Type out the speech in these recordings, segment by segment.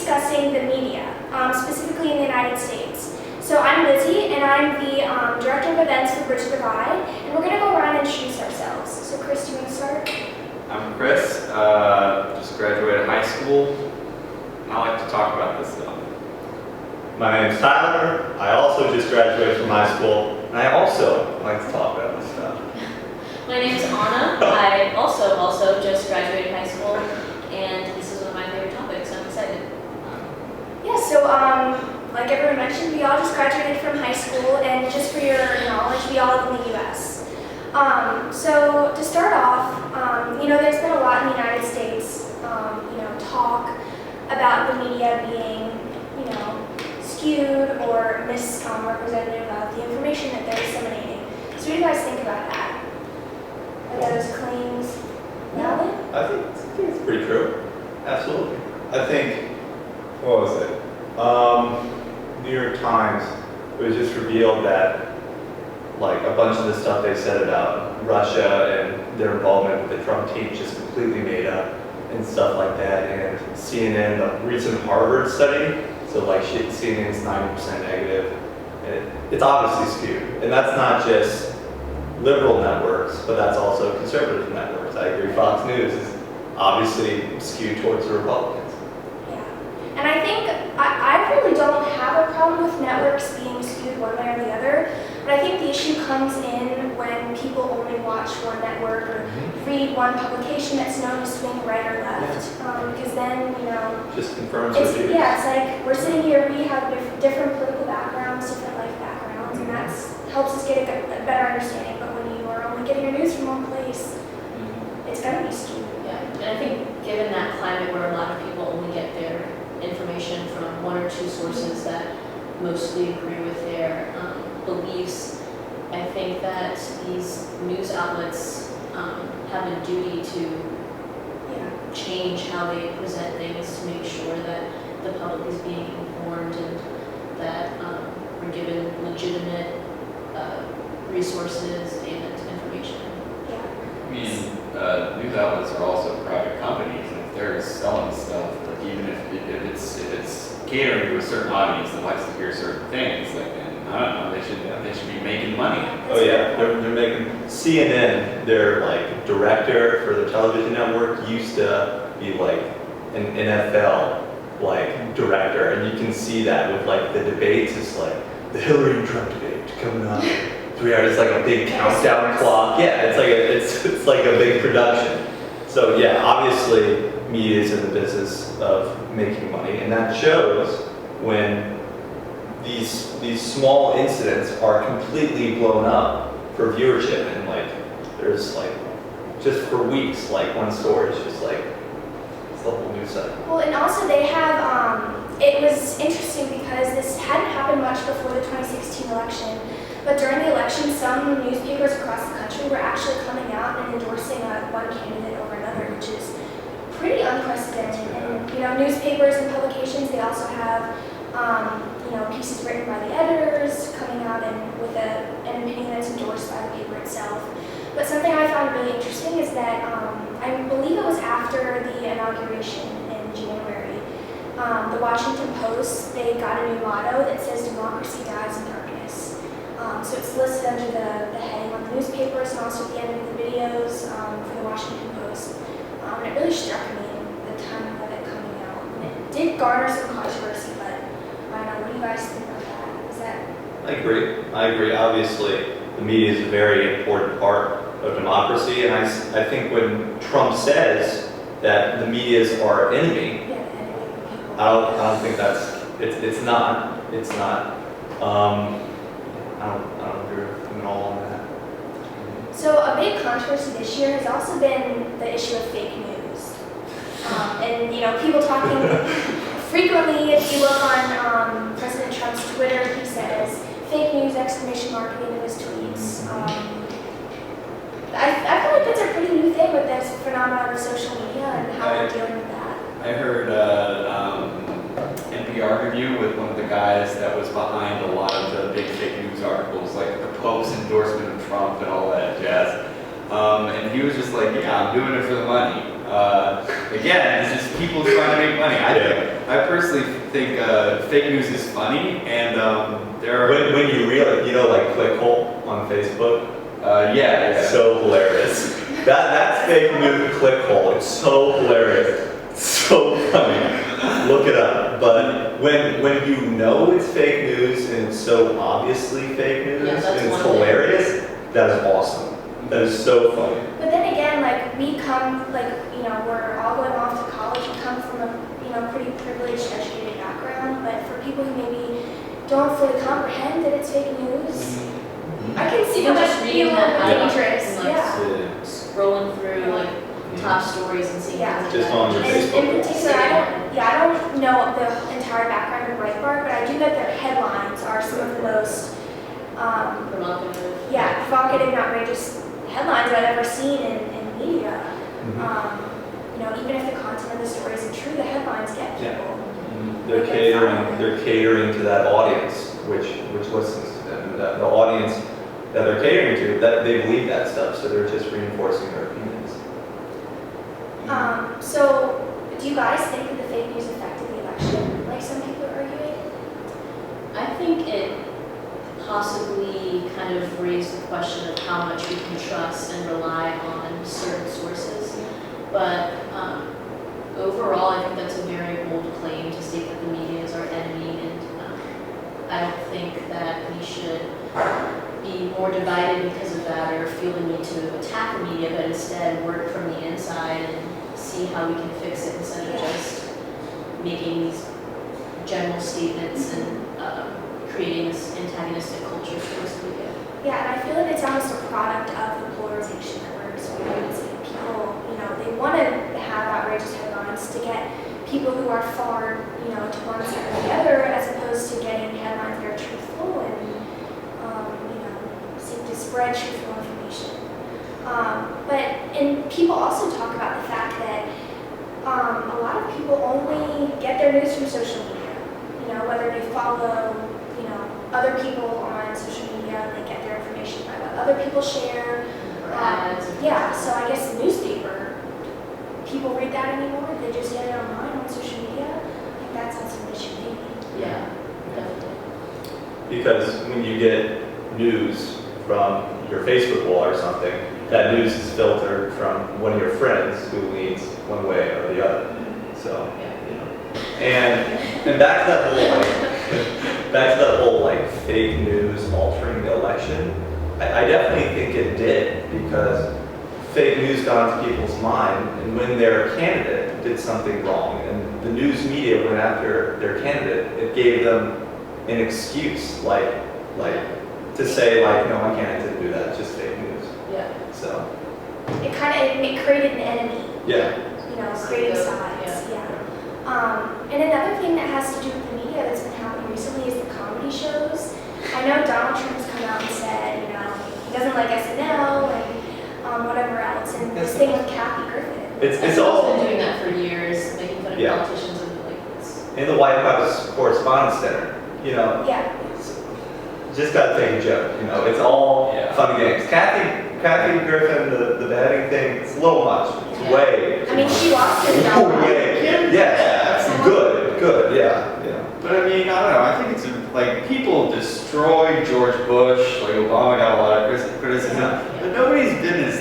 discussing the media, specifically in the United States. So I'm Lizzie, and I'm the Director of Events for Bridge the Divide, and we're going to go around and introduce ourselves. So Chris, do you want to start? I'm Chris, just graduated high school, and I like to talk about this stuff. My name's Tyler. I also just graduated from high school, and I also like to talk about this stuff. My name's Anna. I also just graduated high school, and this is one of my favorite topics. I'm excited. Yeah, so like everyone mentioned, we all just graduated from high school, and just for your knowledge, we all live in the U.S. So to start off, there's been a lot in the United States, talk about the media being, skewed or misrepresentative of the information that they're disseminating. So what do you guys think about that? Are those claims valid? I think it's pretty true. Absolutely. I think, what was it? New York Times, it was just revealed that like a bunch of the stuff they said about Russia and their involvement with the Trump team is just completely made up and stuff like that. And CNN, the recent Harvard study, so like CNN's 90% negative. And it's obviously skewed. And that's not just liberal networks, but that's also conservative networks. I agree, Fox News is obviously skewed towards the Republicans. Yeah, and I think I really don't have a problem with networks being skewed one way or the other, but I think the issue comes in when people only watch one network or read one publication that's known to swing right or left, because then, Just confirms what you yeah, it's like we're sitting here, we have different political backgrounds, different life backgrounds, and that helps us get a better understanding. But when you are only getting your news from one place, it's going to be skewed. Yeah, and I think given that climate where a lot of people only get their information from one or two sources that mostly agree with their beliefs, I think that these news outlets have a duty to change how they present things to make sure that the public is being informed and that we're given legitimate resources and information. I mean, news outlets are also private companies, and if they're selling stuff, like even if it's catering to a certain audience that likes to hear certain things, like then I don't know, they should be making money. Oh yeah, they're making CNN. Their like director for the television network used to be like an NFL like director, and you can see that with like the debates. It's like the Hillary and Trump debate coming up. 3 hours. It's like a big countdown clock. Yeah, it's like a big production. So yeah, obviously media is in the business of making money, and that shows when these small incidents are completely blown up for viewership, and like there's like just for weeks, like one story is just like it's the whole news cycle. Well, and also they have. It was interesting because this hadn't happened much before the 2016 election. But during the election, some newspapers across the country were actually coming out and endorsing one candidate over another, which is pretty unprecedented. And newspapers and publications, they also have pieces written by the editors coming out and with an opinion that's endorsed by the paper itself. But something I found really interesting is that I believe it was after the inauguration in January, the Washington Post, they got a new motto that says "Democracy dies in darkness." So it's listed under the heading on the newspapers and also at the end of the videos for the Washington Post. And it really struck me the timing of it coming out. And it did garner some controversy, but I don't know, what do you guys think about that? Is that... I agree. Obviously, the media is a very important part of democracy, and I think when Trump says that the media is our enemy, I don't think it's not. I don't agree with him at all on that. So a big controversy this year has also been the issue of fake news. And people talking frequently, if you look on President Trump's Twitter, he says fake news exclamation mark at the end of his tweets. I feel like that's a pretty new thing with this phenomenon of social media and how we're dealing with that. I heard NPR interview with one of the guys that was behind a lot of the big fake news articles, like the Pope's endorsement of Trump and all that jazz. And he was just like, yeah, I'm doing it for the money. Again, it's just people trying to make money. I personally think fake news is funny, and there are When you really, like ClickHole on Facebook, yeah. so hilarious. That's fake news ClickHole. It's so hilarious. It's so funny. Look it up. But when you know it's fake news and it's so obviously fake news Yeah, that's and it's one thing. hilarious, that is awesome. That is so funny. But then again, like we come, like we're all going off to college. We come from a pretty privileged, educated background. But for people who maybe don't fully comprehend that it's fake news, I can see how Even that just can be a reading little that out dangerous. and, like, Yeah. scrolling through like top stories and seeing Yeah. things like Just that. on your And Facebook. in particular, I don't know the entire background of Breitbart, but I do know their headlines are some of the most, Provocative. provocative and outrageous headlines I've ever seen in media. Even if the content of the story isn't true, the headlines get Yeah. people. They're catering to that audience, which listens to them. The audience that they're catering to, that they believe that stuff, so they're just reinforcing their opinions. So, do you guys think that the fake news affected the election, like some people are arguing? I think it possibly kind of raised the question of how much we can trust and rely on certain sources. But overall, I think that's a very bold claim to state that the media is our enemy, and I don't think that we should be more divided because of that or feel the need to attack the media, but instead work from the inside and see how we can fix it instead of just making these general statements and creating this antagonistic culture towards the media. Yeah, and I feel like it's almost a product of the polarization that we're experiencing. People, they want to have outrageous headlines to get people who are far, to one side or the other, as opposed to getting headlines that are truthful and, seek to spread truthful information. And people also talk about the fact that a lot of people only get their news from social media. Whether they follow, other people on social media, they get their information by what other people share. Or ads. Yeah, so I guess the newspaper, people read that anymore? They just get it online on social media? I think that's also an issue maybe. Yeah, definitely. Because when you get news from your Facebook wall or something, that news is filtered from one of your friends who leans one way or the other. So, and back to that whole fake news altering the election. I definitely think it did, because fake news got into people's mind, and when their candidate did something wrong and the news media went after their candidate, it gave them an excuse, to say no, my candidate didn't do that, it's just fake news. Yeah. So, It created an enemy, yeah. creating sides, and another thing that has to do with the media that's been happening recently is the comedy shows. I know Donald Trump has come out and said, he doesn't like SNL and whatever else, and this thing with Kathy Griffin. It's all been doing that for years, making fun of politicians and it's. in the White House Correspondence Center. Yeah. Just gotta take a joke. It's all fun and games. Kathy Griffin, the beheading thing, it's a little much. It's way. I mean, she lost her job. Good, yeah. But I mean, I don't know. I think it's people destroyed George Bush. Obama got a lot of criticism, but nobody's been as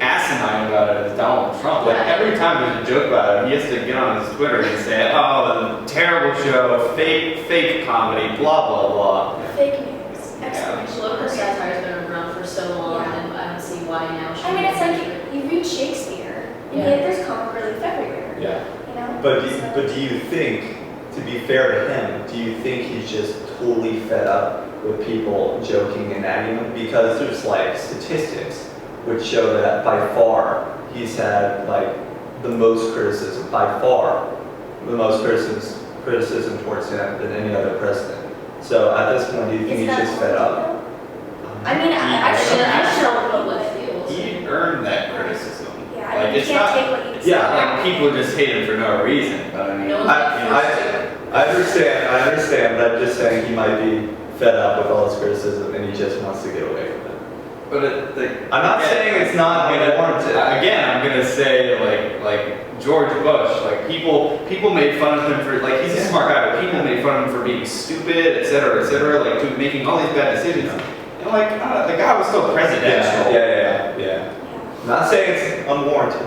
asinine about it as Donald Trump. Every time there's a joke about it, he has to get on his Twitter and say, "Oh, terrible show, fake comedy, blah blah blah." Fake news. Exclamation. Political satire has been around for so long, Yeah. and I don't see why now. I mean, it's like you read Shakespeare, and yet there's comic relief everywhere. Yeah. So- But do you think, to be fair to him, do you think he's just totally fed up with people joking and nagging him? Because there's statistics which show that by far he's had the most criticism, by far the most criticism towards him than any other president. So at this point, do you think Is he's that just fed up? I mean, I What should. feels. He earned that criticism. Yeah, I mean, you it's can't not. take what you Yeah, People just hate him for no reason. But I mean, No one's I understand, but I'm just saying he might be fed up with all this criticism and he just wants to get away from it. But I'm not saying it's not warranted. Again, I'm gonna say like George Bush, like people made fun of him for like he's a smart guy, but people made fun of him for being stupid, et cetera, like making all these bad decisions. And like the guy was still presidential. Yeah. Not saying it's unwarranted.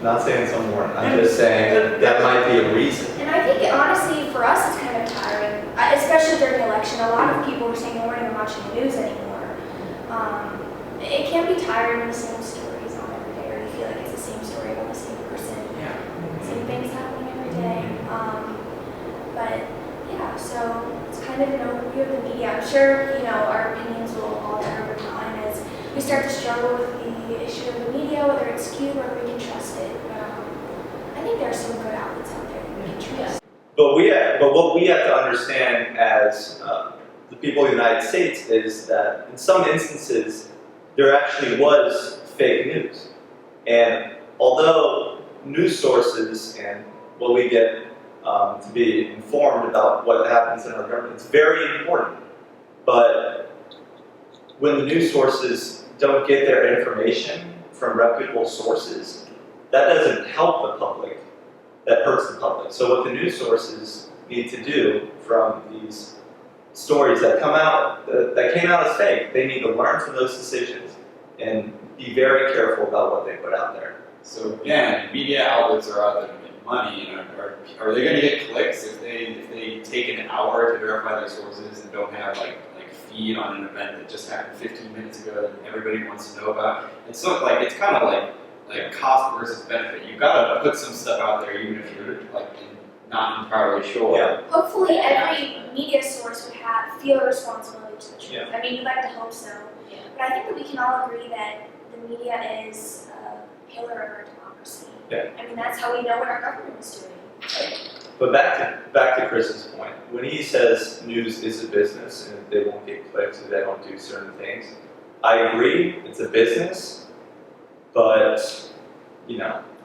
Not saying it's unwarranted. I'm just saying that might be a reason. And I think honestly for us it's kind of tiring, especially during the election. A lot of people were saying they weren't even watching the news anymore. It can be tiring, the same stories on every day, or you feel like it's the same story about the same person. Same things happening every day. But yeah, so it's kind of an overview of the media. I'm sure, our opinions will alter over time as we start to struggle with the issue of the media, whether it's skewed, whether we can trust it. I think there are some good outlets out there that we can trust. But what we have to understand as the people of the United States is that in some instances there actually was fake news. And although news sources and what we get to be informed about what happens in our government is very important, but when the news sources don't get their information from reputable sources, that doesn't help the public, that hurts the public. So what the news sources need to do from these stories that come out, that came out as fake, they need to learn from those decisions and be very careful about what they put out there. So again, media outlets are out there to make money, and are they going to get clicks if they take an hour to verify their sources and don't have like feed on an event that just happened 15 minutes ago that everybody wants to know about? It's so it's kind of like cost versus benefit. You've got to put some stuff out there even if you're not entirely sure. Yeah. Hopefully every media source would feel a responsibility to the truth. Yeah. I mean, you'd like to hope so. Yeah. But I think that we can all agree that the media is a pillar of our democracy. Yeah. I mean, that's how we know what our government is doing. But back to Chris's point, when he says news is a business and they won't get clicks if they don't do certain things, I agree, it's a business, but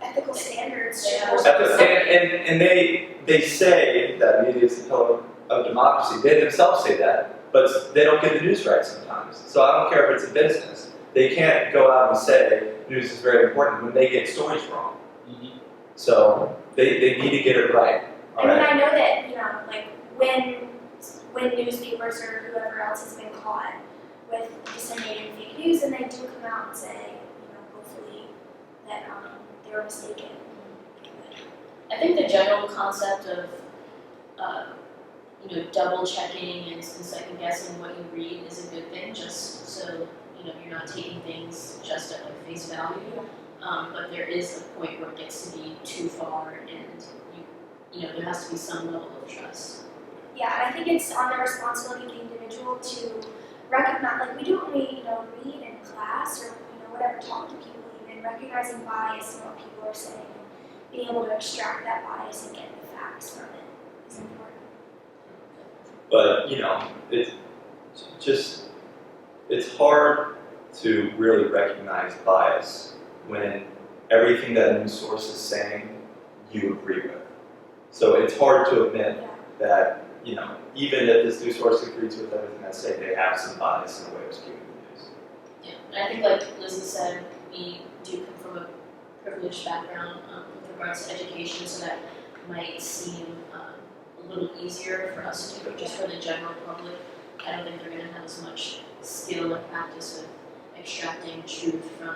Ethical standards. Yeah. and they say that media is the pillar of democracy. They themselves say that, but they don't get the news right sometimes. So I don't care if it's a business. They can't go out and say news is very important when they get stories wrong. Mm-hmm. So they need to get it right. I mean, I know that, like when newspapers or whoever else has been caught with disseminating fake news, and they do come out and say, hopefully that they were mistaken. I think the general concept of double checking and second guessing what you read is a good thing, just so you're not taking things just at like face value. But there is a point where it gets to be too far, and there has to be some level of trust. Yeah, and I think it's on the responsibility of the individual to recognize, like we do when we read in class or whatever, talk to people, even recognizing bias in what people are saying, and being able to extract that bias and get the facts from it is important. But it's hard to really recognize bias when everything that a news source is saying you agree with. So it's hard to admit that even if this news source agrees with everything I say, they have some bias in the way of skewing the news. Yeah, and I think like Lizzie said, we do come from a privileged background with regards to education, so that might seem a little easier for us to do, but just for the general public, I don't think they're going to have as much skill and practice with extracting truth from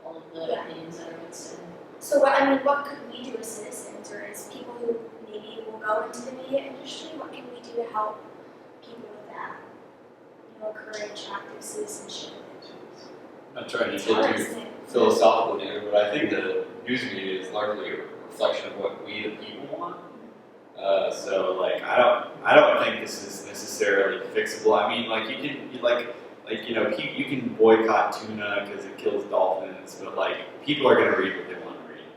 all of the opinions that are being said. So what could we do as citizens, or as people who maybe will go into the media industry? What can we do to help people with that? Encourage active citizenship. I'm not trying to get too philosophical here, but I think the news media is largely a reflection of what we the people want. So I don't think this is necessarily fixable. I mean, you can boycott tuna because it kills dolphins, but people are going to read what they want to read.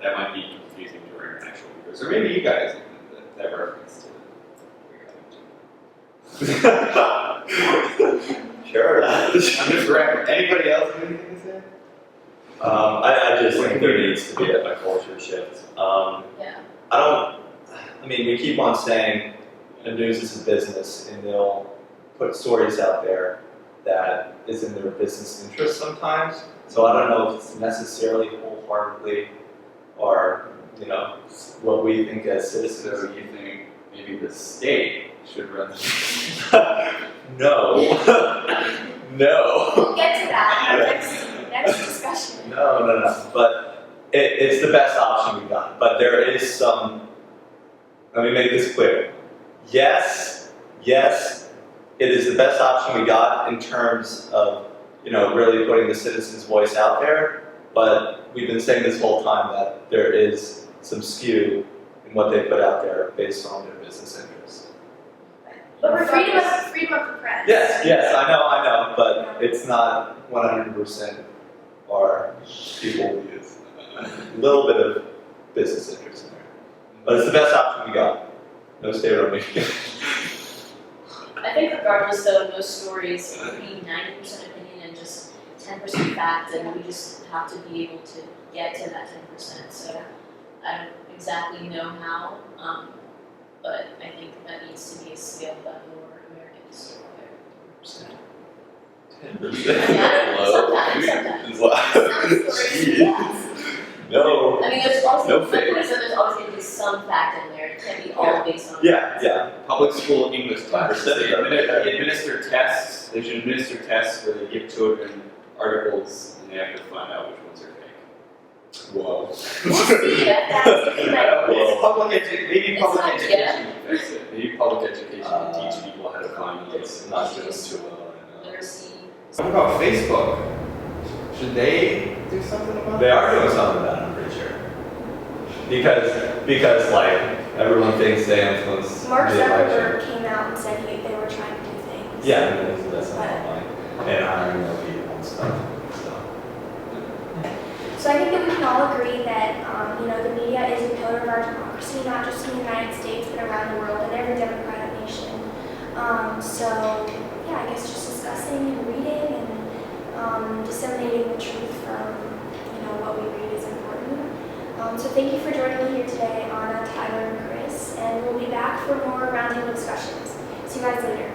That might be confusing to our international viewers, or maybe you guys that reference to. Sure. I'm just right. Anybody else have anything to say? I just think there needs to be a culture shift. We keep on saying the news is a business and they'll put stories out there that is in their business interest sometimes. So I don't know if it's necessarily wholeheartedly or, you know, what we think as citizens. So you think maybe the state should run No. No. We'll get to that in our next discussion. No. But it's the best option we got. But there is some, let me make this clear. Yes, it is the best option we got in terms of, you know, really putting the citizens' voice out there. But we've been saying this whole time that there is some skew in what they put out there based on their business interests. But we're freedom of the press. Yes, I know, but it's not 100% our people views. A little bit of business interest in there. But it's the best option we got. No state-run media. I think regardless though, in most stories, it would be 90% opinion and just 10% fact, and we just have to be able to get to that 10%. So I don't exactly know how, but I think that needs to be a skill that more Americans acquire. 10%. Sometimes. Wow. Yes. No. I mean, there's always, No my faith. point is that there's always going to be some fact in there. It can't be all based on. Yeah. public school English classes. They Percent. administer tests. They should administer tests where they give children articles and they have to find out which ones are fake. Whoa. We'll see if that's like, Well, Maybe It's public not education can fix it. Maybe public education can teach people how to find those. it's not just too well. Literacy. What about Facebook? Should they do something about They are doing something about it, I'm pretty sure. Because like everyone thinks they influence Mark the election. Zuckerberg came out and said they were trying to do things. Yeah, and that's not online. And hiring more people and stuff. So I think that we can all agree that the media is a pillar of our democracy, not just in the United States, but around the world in every democratic nation. I guess just discussing and reading and disseminating the truth from what we read is important. So thank you for joining me here today, Anna, Tyler, and Chris, and we'll be back for more roundtable discussions. See you guys later.